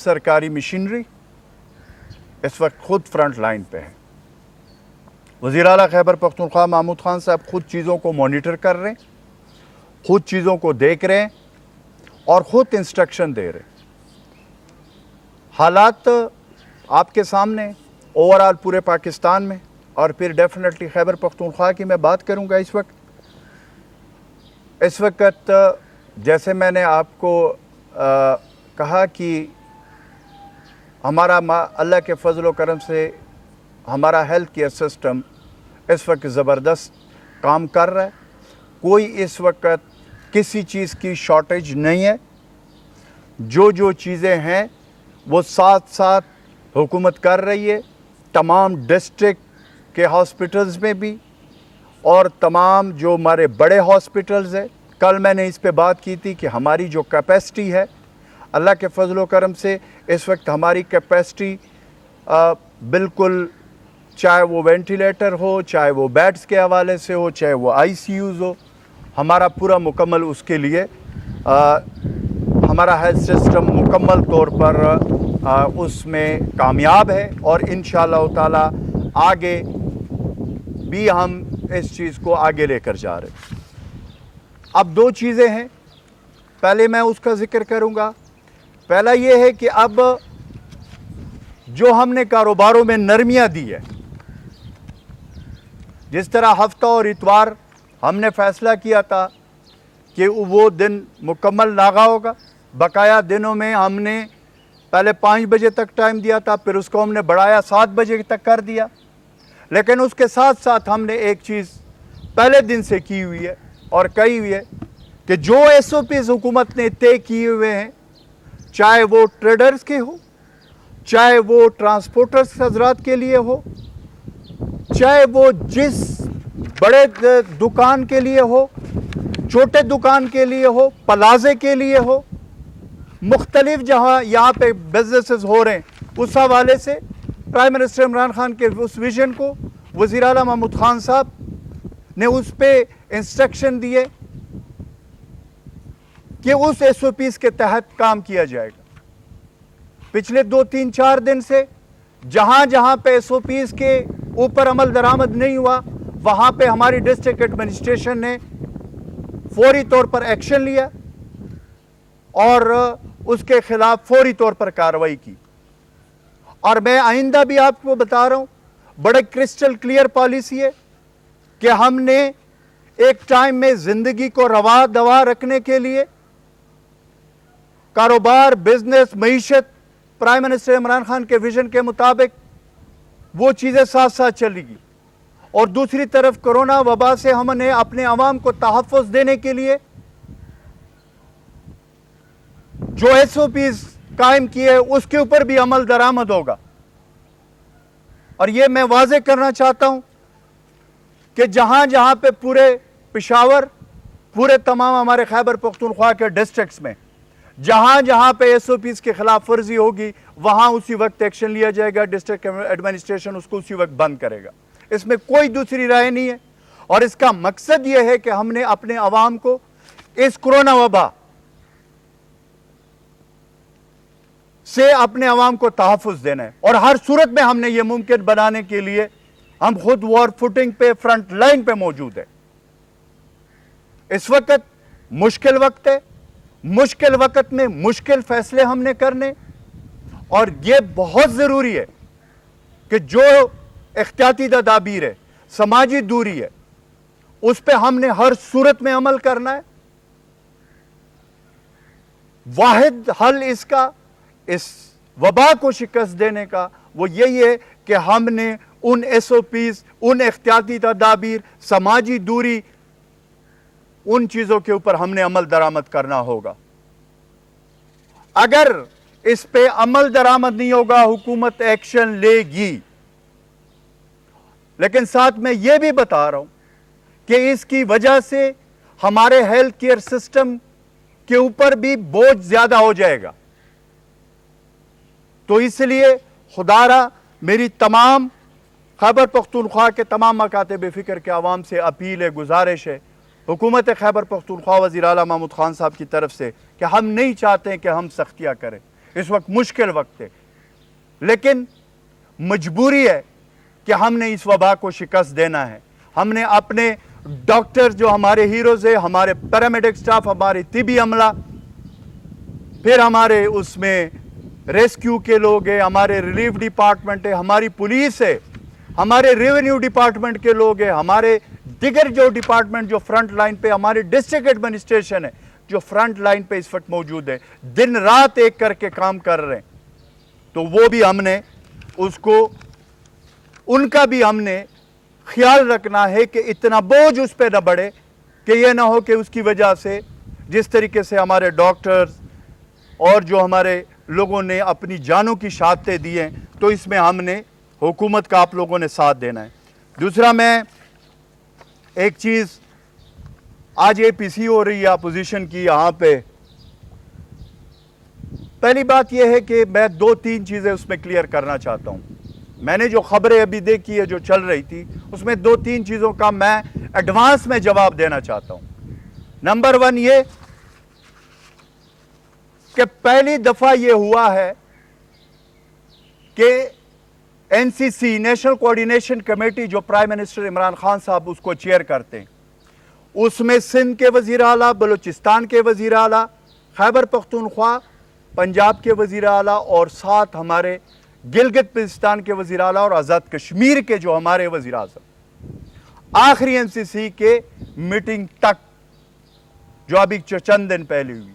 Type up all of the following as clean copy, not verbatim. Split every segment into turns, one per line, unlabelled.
सरकारी मशीनरी इस वक्त खुद फ्रंट लाइन पे है। वज़ीर आला खैबर पख्तूनख्वा महमूद खान साहब खुद चीज़ों को मॉनिटर कर रहे हैं, खुद चीज़ों को देख रहे हैं और ख़ुद इंस्ट्रक्शन दे रहे हैं। हालात आपके सामने ओवरऑल पूरे पाकिस्तान में, और फिर डेफिनेटली खैबर पख्तूनख्वा की मैं बात करूंगा। इस वक्त जैसे मैंने आपको कहा कि हमारा अल्लाह के फजल व करम से हमारा हेल्थ केयर सिस्टम इस वक्त ज़बरदस्त काम कर रहा है। कोई इस वक्त किसी चीज़ की शॉर्टेज नहीं है। जो चीज़ें हैं वो साथ साथ हुकूमत कर रही है, तमाम डिस्ट्रिक्ट के हॉस्पिटल्स में भी और तमाम जो हमारे बड़े हॉस्पिटल्स हैं। कल मैंने इस पे बात की थी कि हमारी जो कैपेसिटी है, अल्लाह के फजल व करम से इस वक्त हमारी कैपेसिटी बिल्कुल, चाहे वो वेंटिलेटर हो, चाहे वो बेड्स के हवाले से हो, चाहे वो ICUs हो, हमारा पूरा मुकम्मल उसके लिए हमारा हेल्थ सिस्टम मुकम्मल तौर पर उसमें कामयाब है और इंशाअल्लाह ताला आगे भी हम इस चीज़ को आगे लेकर जा रहे हैं। अब दो चीज़ें हैं, पहले मैं उसका ज़िक्र करूँगा। पहला ये है कि अब जो हमने कारोबारों में नरमियाँ दी है, जिस तरह हफ्ता और इतवार हमने फ़ैसला किया था कि वो दिन मुकम्मल नागा होगा। बकाया दिनों में हमने पहले 5 बजे तक टाइम दिया था, फिर उसको हमने बढ़ाया 7 बजे तक कर दिया। लेकिन उसके साथ साथ हमने एक चीज़ पहले दिन से की हुई है और कही हुई है कि जो SOPs हुकूमत ने तय किए हुए हैं, चाहे वो ट्रेडर्स के हो, चाहे वो ट्रांसपोर्टर्स हजरात के लिए हो, चाहे वो जिस बड़े दुकान के लिए हो, छोटे दुकान के लिए हो, प्लाजे के लिए हो, मुख्तलिफ जहाँ यहाँ पे बिजनेसेस हो रहे हैं, उस हवाले से प्राइम मिनिस्टर इमरान खान के उस विजन को वज़ीर आला महमूद खान साहब ने उस पे इंस्ट्रक्शन दिए कि उस SOPs के तहत काम किया जाएगा। पिछले 2-3-4 दिन से जहाँ जहाँ पे SOPs के ऊपर अमल दरामद नहीं हुआ, वहाँ पे हमारी डिस्ट्रिक्ट एडमिनिस्ट्रेशन ने फौरी तौर पर एक्शन लिया और उसके खिलाफ फौरी तौर पर कार्रवाई की। और मैं आइंदा भी आपको बता रहा हूँ, बड़े क्रिस्टल क्लियर पॉलिसी है कि हमने एक टाइम में ज़िंदगी को रवा दवा रखने के लिए कारोबार, बिजनेस, मईशत प्राइम मिनिस्टर इमरान खान के विजन के मुताबिक वो चीज़ें साथ साथ चलेगी। और दूसरी तरफ कोरोना वबा से हमने अपने अवाम को तहफ़्फ़ुज़ देने के लिए जो SOPs कायम किए उसके ऊपर भी अमल दरामद होगा। और ये मैं वाज़ेह करना चाहता हूँ कि जहाँ जहाँ पे पूरे पेशावर, पूरे तमाम हमारे खैबर पख्तूनख्वा के डिस्ट्रिक्ट्स में जहाँ जहाँ पे SOPs के खिलाफ वर्जी होगी, वहाँ उसी वक्त एक्शन लिया जाएगा। डिस्ट्रिक्ट एडमिनिस्ट्रेशन उसको उसी वक्त बंद करेगा। इसमें कोई दूसरी राय नहीं है। और इसका मकसद यह है कि हमने अपने अवाम को इस कोरोना वबा से अपने अवाम को तहफ़्फ़ुज़ देना है। और हर सूरत में हमने ये मुमकिन बनाने के लिए हम खुद वॉर फुटिंग पे, फ्रंट लाइन पे मौजूद है। इस वक्त मुश्किल वक्त है, मुश्किल वक्त में मुश्किल फैसले हमने करने, और ये बहुत ज़रूरी है कि जो एहतियाती तदाबीर है, समाजी दूरी है, उस पे हमने हर सूरत में अमल करना है। वाहिद हल इसका, इस वबा को शिकस्त देने का, वो यही है कि हमने उन SOPs, उन एहतियाती तदाबीर, समाजी दूरी, उन चीज़ों के ऊपर हमने अमल दरामद करना होगा। अगर इस पे अमल दरामद नहीं होगा, हुकूमत एक्शन लेगी। लेकिन साथ में यह भी बता रहा हूं कि इसकी वजह से हमारे हेल्थ केयर सिस्टम के ऊपर भी बोझ ज्यादा हो जाएगा। तो इसलिए खुदारा मेरी तमाम खैबर पख्तूनख्वा के तमाम मकातब फ़िक्र के अवाम से अपील है, गुजारिश है हुकूमत खैबर पख्तूनख्वा वज़ीर आला महमूद खान साहब की तरफ से कि हम नहीं चाहते कि हम सख्तियाँ करें, इस वक्त मुश्किल वक्त है, लेकिन मजबूरी है कि हमने इस वबा को शिकस्त देना है। हमने अपने डॉक्टर जो हमारे हीरोज़ है, हमारे पैरामेडिक स्टाफ, हमारे तिबी अमला, फिर हमारे उसमें रेस्क्यू के लोग हैं, हमारे रिलीफ डिपार्टमेंट है, हमारी पुलिस है, हमारे रेवेन्यू डिपार्टमेंट के लोग हैं, हमारे दिगर जो डिपार्टमेंट जो फ्रंट लाइन पे, हमारे डिस्ट्रिक्ट एडमिनिस्ट्रेशन है जो फ्रंट लाइन पे इस वक्त मौजूद है, दिन रात एक करके काम कर रहे हैं। तो वो भी हमने उसको, उनका भी हमने ख्याल रखना है कि इतना बोझ उस पर न बढ़े कि ये ना हो कि उसकी वजह से जिस तरीके से हमारे डॉक्टर्स और जो हमारे लोगों ने अपनी जानों की शहादतें दी हैं, तो इसमें हमने हुकूमत का आप लोगों ने साथ देना है। दूसरा, मैं एक चीज़, आज APC हो रही है अपोजिशन की यहाँ पे, पहली बात यह है कि मैं 2-3 चीज़ें उसमें क्लियर करना चाहता हूँ। मैंने जो खबरें अभी देखी है जो चल रही थी, उसमें 2-3 चीज़ों का मैं एडवांस में जवाब देना चाहता हूँ। नंबर 1 ये कि पहली दफ़ा ये हुआ है कि NCC, नेशनल कोऑर्डिनेशन कमेटी, जो प्राइम मिनिस्टर इमरान खान साहब उसको चेयर करते हैं, उसमें सिंध के वज़ीर आला, बलूचिस्तान के वज़ीर आला, खैबर पख्तूनख्वा, पंजाब के वज़ीर आला और साथ हमारे गिलगित बल्तिस्तान के वज़ीर आला और आज़ाद कश्मीर के जो हमारे वज़ीर आज़म, आखिरी NCC के मीटिंग तक जो अभी चंद दिन पहले हुई,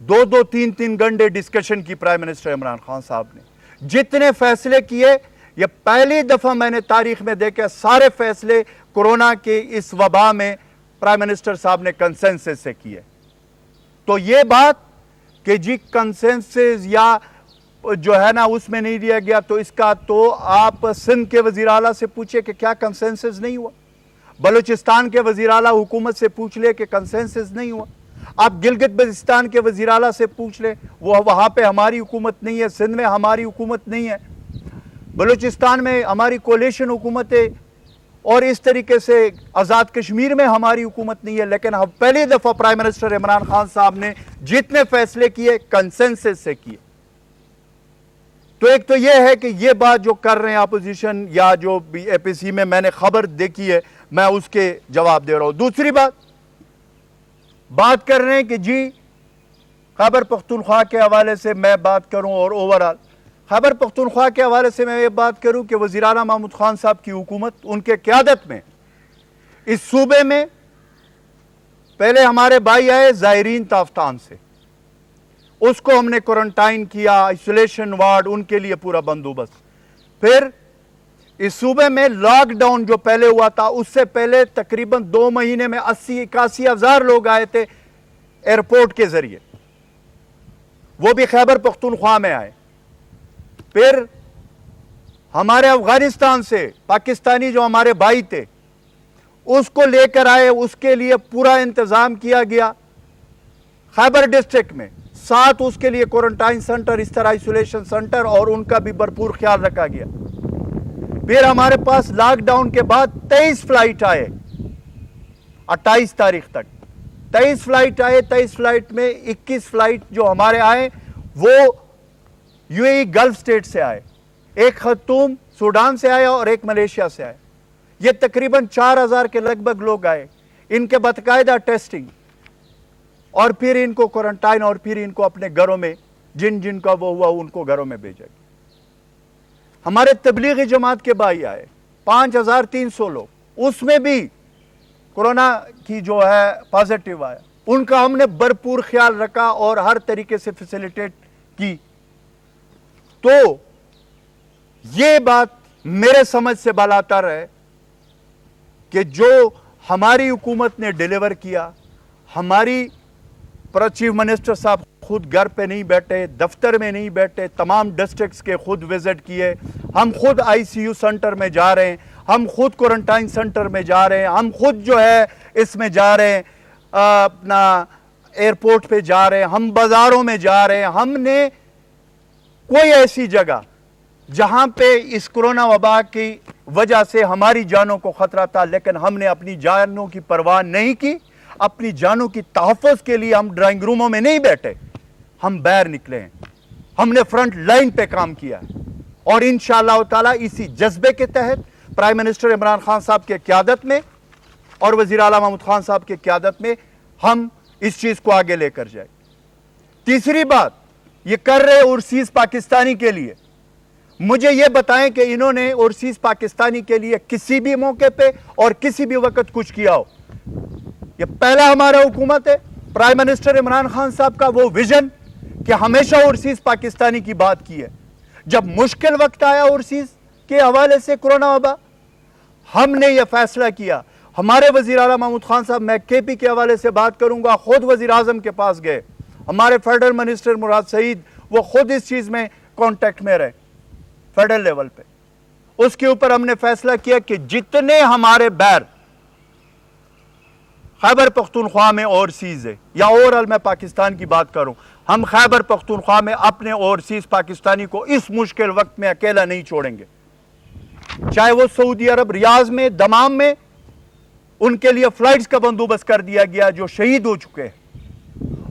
2-2, 3-3 घंटे डिस्कशन की प्राइम मिनिस्टर इमरान खान साहब ने। जितने फैसले किए, ये पहली दफ़ा मैंने तारीख में देखे, सारे फैसले कोरोना के इस वबा में प्राइम मिनिस्टर साहब ने कंसेंसस से किए। तो ये बात कि जी कंसेंसस या जो है ना उसमें नहीं दिया गया, तो इसका तो आप सिंध के वज़ीर आला से पूछिए कि क्या कंसेंसस नहीं हुआ, बलूचिस्तान के वज़ीर आला हुकूमत से पूछ ले कि कंसेंसस नहीं हुआ, आप गिलगित बल्तिस्तान के वज़ीर आला से पूछ ले, वो वहाँ पे हमारी हुकूमत नहीं है, सिंध में हमारी हुकूमत नहीं है, बलूचिस्तान में हमारी कोalition हुकूमत है, और इस तरीके से आज़ाद कश्मीर में हमारी हुकूमत नहीं है। लेकिन हम पहली दफ़ा प्राइम मिनिस्टर इमरान खान साहब ने जितने फैसले किए कंसेंसस से किए। तो एक तो यह है कि ये बात जो कर रहे हैं अपोजिशन या जो APC में मैंने खबर देखी है, मैं उसके जवाब दे रहा हूँ। दूसरी बात कर रहे हैं कि जी खैबर पख्तूनख्वा के हवाले से मैं बात करूं, और ओवरऑल खैबर पख्तूनख्वा के हवाले से मैं ये बात करूं कि वज़ीर आला महमूद खान साहब की हुकूमत, उनके क़यादत में इस सूबे में पहले हमारे भाई आए ज़ायरीन ताफ्तान से, उसको हमने क्वारंटाइन किया, आइसोलेशन वार्ड, उनके लिए पूरा बंदोबस्त। फिर इस सूबे में लॉकडाउन जो पहले हुआ था, उससे पहले तकरीबन 2 महीने में 80-81 हज़ार लोग आए थे एयरपोर्ट के जरिए, वो भी खैबर पख्तूनख्वा में आए। फिर हमारे अफगानिस्तान से पाकिस्तानी जो हमारे भाई थे उसको लेकर आए, उसके लिए पूरा इंतज़ाम किया गया खैबर डिस्ट्रिक्ट में, साथ उसके लिए क्वारंटाइन सेंटर, इस तरह आइसोलेशन सेंटर, और उनका भी भरपूर ख्याल रखा गया। फिर हमारे पास लॉकडाउन के बाद 23 फ्लाइट आए 28 तारीख तक, 23 फ्लाइट आए। 23 फ्लाइट में 21 फ्लाइट जो हमारे आए वो UAE गल्फ स्टेट से आए, एक खतूम सूडान से आया और एक मलेशिया से आया। ये तकरीबन 4000 के लगभग लोग आए, इनके बाकायदा टेस्टिंग, और फिर इनको क्वारंटाइन, और फिर इनको अपने घरों में, जिन जिनका वो हुआ उनको घरों में भेजा गया। हमारे तबलीगी जमात के भाई आए 5300 लोग, उसमें भी कोरोना की जो है पॉजिटिव आया, उनका हमने भरपूर ख्याल रखा और हर तरीके से फैसिलिटेट की। तो ये बात मेरे समझ से बालातर है कि जो हमारी हुकूमत ने डिलीवर किया, हमारी चीफ मिनिस्टर साहब खुद घर पे नहीं बैठे, दफ्तर में नहीं बैठे, तमाम डिस्ट्रिक्ट्स के खुद विजिट किए, हम खुद ICU सेंटर में जा रहे हैं, हम खुद क्वारंटाइन सेंटर में जा रहे हैं, हम खुद जो है इसमें जा रहे हैं, अपना एयरपोर्ट पे जा रहे हैं, हम बाज़ारों में जा रहे हैं। हमने कोई ऐसी जगह जहां पे इस कोरोना वबा की वजह से हमारी जानों को खतरा था, लेकिन हमने अपनी जानों की परवाह नहीं की, अपनी जानों की तहफ़्फ़ुज़ के लिए हम ड्राइंग रूमों में नहीं बैठे, हम बाहर निकले हैं, हमने फ्रंट लाइन पे काम किया है और इंशाअल्लाह ताला इसी जज्बे के तहत प्राइम मिनिस्टर इमरान खान साहब के क़यादत में और वज़ीर आला महमूद खान साहब की क़यादत में हम इस चीज़ को आगे लेकर जाए। तीसरी बात, ये कर रहे ओवरसीज़ पाकिस्तानी के लिए, मुझे ये बताएं कि इन्होंने ओवरसीज़ पाकिस्तानी के लिए किसी भी मौके पे और किसी भी वक्त कुछ किया हो। ये पहला हमारा हुकूमत है, प्राइम मिनिस्टर इमरान खान साहब का वो विजन कि हमेशा ओवरसीज़ पाकिस्तानी की बात की है। जब मुश्किल वक्त आया ओवरसीज़ के हवाले से कोरोना वबा, हमने ये फैसला किया, हमारे वज़ीर आला महमूद खान साहब, मैं केपी के हवाले से बात करूंगा, खुद वज़ीर आज़म के पास गए, हमारे फेडरल मिनिस्टर मुराद सईद वो खुद इस चीज़ में कॉन्टेक्ट में रहे फेडरल लेवल पे। उसके ऊपर हमने फैसला किया कि जितने हमारे बैर खैबर पख्तूनख्वा में ओवरसीज़ है या ओवरऑल मैं पाकिस्तान की बात करूं, हम खैबर पख्तूनख्वा में अपने ओवरसीज़ पाकिस्तानी को इस मुश्किल वक्त में अकेला नहीं छोड़ेंगे। चाहे वो सऊदी अरब रियाज में, दमाम में, उनके लिए फ्लाइट्स का बंदोबस्त कर दिया गया जो शहीद हो चुके हैं,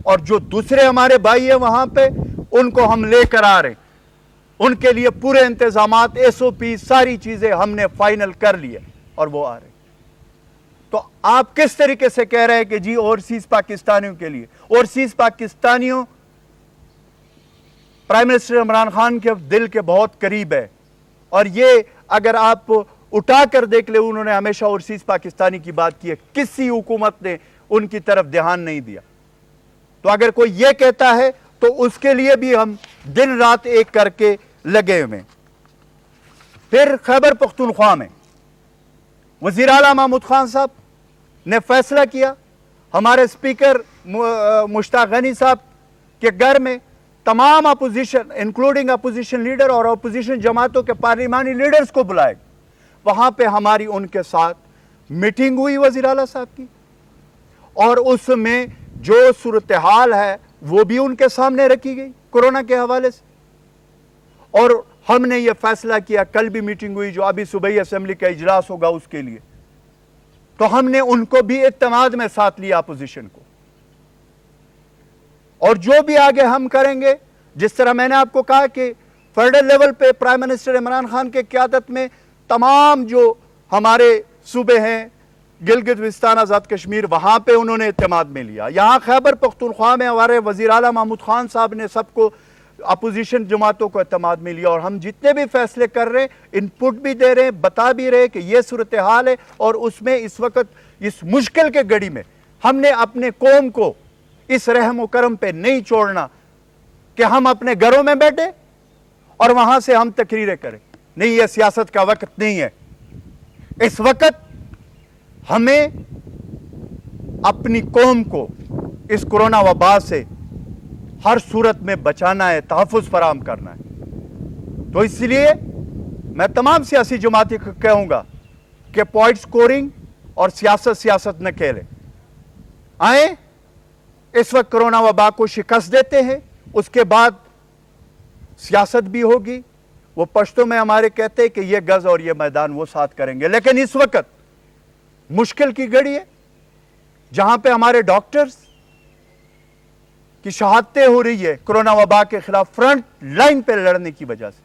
और जो दूसरे हमारे भाई हैं वहां पे उनको हम लेकर आ रहे हैं। उनके लिए पूरे इंतजामात, SOP, सारी चीजें हमने फाइनल कर लिए और वो आ रहे। तो आप किस तरीके से कह रहे हैं कि जी ओवरसीज पाकिस्तानियों के लिए, ओवरसीज पाकिस्तानियों प्राइम मिनिस्टर इमरान खान के दिल के बहुत करीब है, और ये अगर आप उठा कर देख ले, उन्होंने हमेशा ओवरसीज पाकिस्तानी की बात की है, किसी हुकूमत ने उनकी तरफ ध्यान नहीं दिया। तो अगर कोई ये कहता है तो उसके लिए भी हम दिन रात एक करके लगे हुए। फिर खैबर पख्तूनख्वा में वज़ीर आला महमूद खान साहब ने फैसला किया, हमारे स्पीकर मुश्ताक गनी साहब के घर में तमाम अपोजिशन इंक्लूडिंग अपोजिशन लीडर और अपोजिशन जमातों के पार्लिमानी लीडर्स को बुलाए। वहां पे हमारी उनके साथ मीटिंग हुई वज़ीर आला साहब की, और उसमें जो सूरत हाल है वो भी उनके सामने रखी गई कोरोना के हवाले से। और हमने ये फैसला किया, कल भी मीटिंग हुई, जो अभी सुबह असेंबली का इजलास होगा उसके लिए, तो हमने उनको भी इत्तेमाद में साथ लिया अपोजिशन को। और जो भी आगे हम करेंगे, जिस तरह मैंने आपको कहा कि फेडरल लेवल पे प्राइम मिनिस्टर इमरान खान के क़यादत में तमाम जो हमारे सूबे हैं, गिलगित बिल्तिस्तान, आज़ाद कश्मीर, वहाँ पे उन्होंने इत्तेमाद में लिया। यहाँ खैबर पख्तूनख्वा में हमारे वज़ीर आला महमूद खान साहब ने सबको, अपोजिशन जमातों को इत्तेमाद में लिया, और हम जितने भी फैसले कर रहे हैं, इनपुट भी दे रहे हैं, बता भी रहे हैं कि ये सूरत हाल है, और उसमें इस वक्त इस मुश्किल के घड़ी में हमने अपने कौम को इस रहम व करम पे नहीं छोड़ना कि हम अपने घरों में बैठे और वहाँ से हम तकरीरें करें। नहीं, ये सियासत का वक्त नहीं है। इस वक्त हमें अपनी कौम को इस कोरोना वबा से हर सूरत में बचाना है, तहफ़्फ़ुज़ फराहम करना है। तो इसलिए मैं तमाम सियासी जमाती को कहूँगा कि पॉइंट स्कोरिंग और सियासत न खेलें। आए, इस वक्त कोरोना वबा को शिकस्त देते हैं, उसके बाद सियासत भी होगी। वो पश्तो में हमारे कहते हैं कि ये गज और ये मैदान वो साथ करेंगे। लेकिन इस वक्त मुश्किल की घड़ी है, जहां पे हमारे डॉक्टर्स की शहादतें हो रही है कोरोना वबा के खिलाफ फ्रंट लाइन पे लड़ने की वजह से।